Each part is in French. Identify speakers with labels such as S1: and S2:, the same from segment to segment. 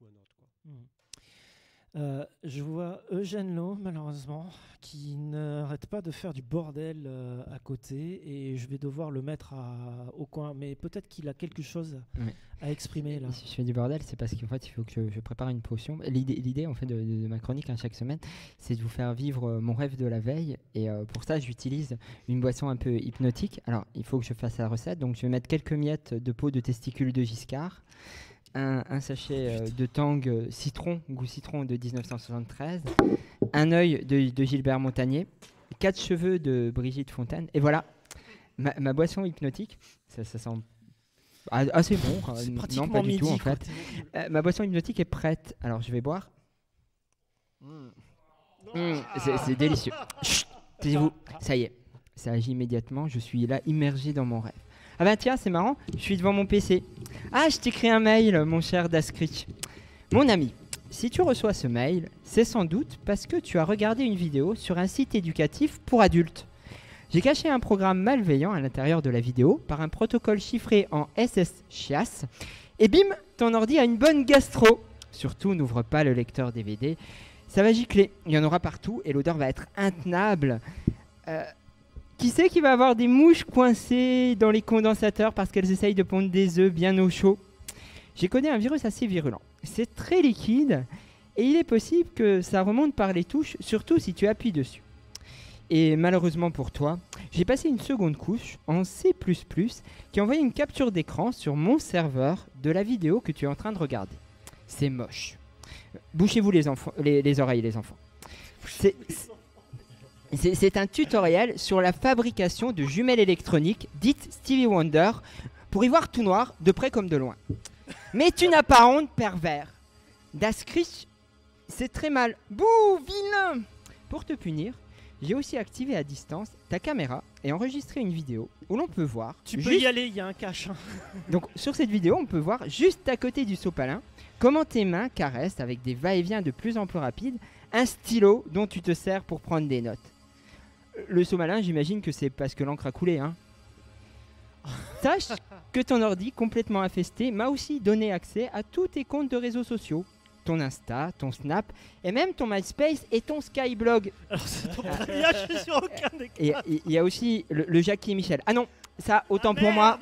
S1: ou un autre, quoi.
S2: Je vois Eugène Lowe, malheureusement, qui n'arrête pas de faire du bordel à côté, et je vais devoir le mettre au coin. Mais peut-être qu'il a quelque chose à exprimer là.
S3: Si je fais du bordel, c'est parce qu'en fait, il faut que je prépare une potion. L'idée en fait, de ma chronique chaque semaine, c'est de vous faire vivre mon rêve de la veille. Et pour ça, j'utilise une boisson un peu hypnotique. Alors, il faut que je fasse la recette. Donc, je vais mettre quelques miettes de peau de testicule de Giscard. Un sachet de Tang citron, goût citron de 1973, un œil de Gilbert Montagnier, 4 cheveux de Brigitte Fontaine, et voilà, ma boisson hypnotique, ça sent assez bon,
S2: C'est
S3: non
S2: pratiquement
S3: pas du
S2: midi,
S3: tout en
S2: quoi.
S3: fait. Ma boisson hypnotique est prête, alors je vais boire. C'est délicieux. Chut, taisez-vous, ça y est, ça agit immédiatement, je suis là immergé dans mon rêve. Ah bah tiens, c'est marrant, je suis devant mon PC. Ah, je t'écris un mail, mon cher Daskrich. Mon ami, si tu reçois ce mail, c'est sans doute parce que tu as regardé une vidéo sur un site éducatif pour adultes. J'ai caché un programme malveillant à l'intérieur de la vidéo par un protocole chiffré en SSCHIAS. Et bim, ton ordi a une bonne gastro. Surtout, n'ouvre pas le lecteur DVD. Ça va gicler, il y en aura partout et l'odeur va être intenable. Qui c'est qui va avoir des mouches coincées dans les condensateurs parce qu'elles essayent de pondre des œufs bien au chaud? J'ai codé un virus assez virulent. C'est très liquide et il est possible que ça remonte par les touches, surtout si tu appuies dessus. Et malheureusement pour toi, j'ai passé une seconde couche en C++ qui a envoyé une capture d'écran sur mon serveur de la vidéo que tu es en train de regarder. C'est moche. Bouchez-vous les oreilles, les enfants. C'est un tutoriel sur la fabrication de jumelles électroniques, dites Stevie Wonder, pour y voir tout noir, de près comme de loin. Mais tu n'as pas honte, pervers. Daskrich, c'est très mal. Bouh, vilain! Pour te punir, j'ai aussi activé à distance ta caméra et enregistré une vidéo où l'on peut voir...
S2: Tu peux y aller, il y a un cache.
S3: Donc sur cette vidéo, on peut voir juste à côté du sopalin comment tes mains caressent avec des va-et-vient de plus en plus rapides un stylo dont tu te sers pour prendre des notes. Le sopalin, j'imagine que c'est parce que l'encre a coulé, hein. Sache que ton ordi complètement infesté m'a aussi donné accès à tous tes comptes de réseaux sociaux. Ton Insta, ton Snap, et même ton MySpace et ton Skyblog.
S2: Alors c'est ton premier, je suis sur aucun écran.
S3: Et il y a aussi le Jackie et Michel. Ah non, ça, autant pour moi,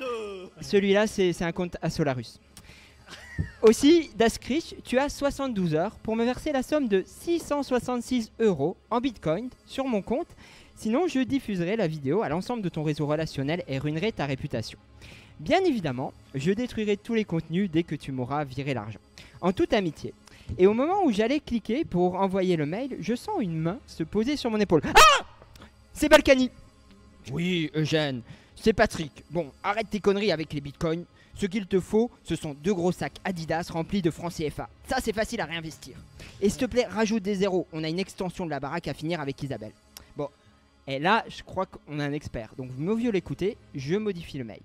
S3: celui-là, c'est un compte à Solarus. Aussi, Daskrich, tu as 72 heures pour me verser la somme de 666 € en Bitcoin sur mon compte. Sinon, je diffuserai la vidéo à l'ensemble de ton réseau relationnel et ruinerai ta réputation. Bien évidemment, je détruirai tous les contenus dès que tu m'auras viré l'argent. En toute amitié. Et au moment où j'allais cliquer pour envoyer le mail, je sens une main se poser sur mon épaule. Ah! C'est Balkany. Oui, Eugène, c'est Patrick. Bon, arrête tes conneries avec les bitcoins. Ce qu'il te faut, ce sont 2 gros sacs Adidas remplis de francs CFA. Ça, c'est facile à réinvestir. Et s'il te plaît, rajoute des zéros. On a une extension de la baraque à finir avec Isabelle. Bon, et là, je crois qu'on a un expert. Donc, mieux vaut l'écouter, je modifie le mail.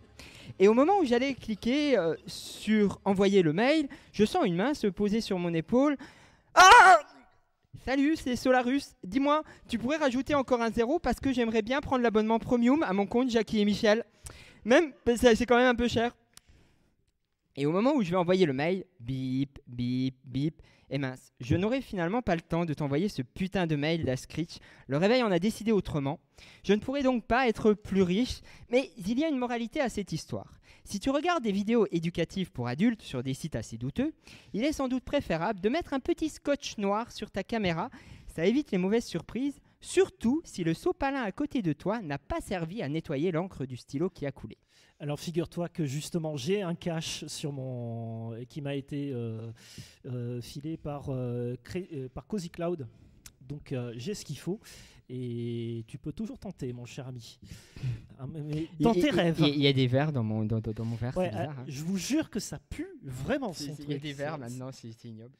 S3: Et au moment où j'allais cliquer sur envoyer le mail, je sens une main se poser sur mon épaule. Ah! Salut, c'est Solarus. Dis-moi, tu pourrais rajouter encore un 0 parce que j'aimerais bien prendre l'abonnement premium à mon compte Jackie et Michel. Même, c'est quand même un peu cher. Et au moment où je vais envoyer le mail, bip, bip, bip, et mince, je n'aurai finalement pas le temps de t'envoyer ce putain de mail d'Askrich. Le réveil en a décidé autrement. Je ne pourrai donc pas être plus riche, mais il y a une moralité à cette histoire. Si tu regardes des vidéos éducatives pour adultes sur des sites assez douteux, il est sans doute préférable de mettre un petit scotch noir sur ta caméra. Ça évite les mauvaises surprises, surtout si le sopalin à côté de toi n'a pas servi à nettoyer l'encre du stylo qui a coulé.
S2: Alors figure-toi que justement j'ai un cache sur qui m'a été filé par Cozy Cloud. Donc j'ai ce qu'il faut et tu peux toujours tenter, mon cher ami. Mais dans tes rêves.
S3: Il y a des verres dans mon verre,
S2: Ouais,
S3: c'est bizarre. Hein.
S2: Je vous jure que ça pue vraiment son
S3: Il y a
S2: truc.
S3: des verres maintenant, c'est ignoble.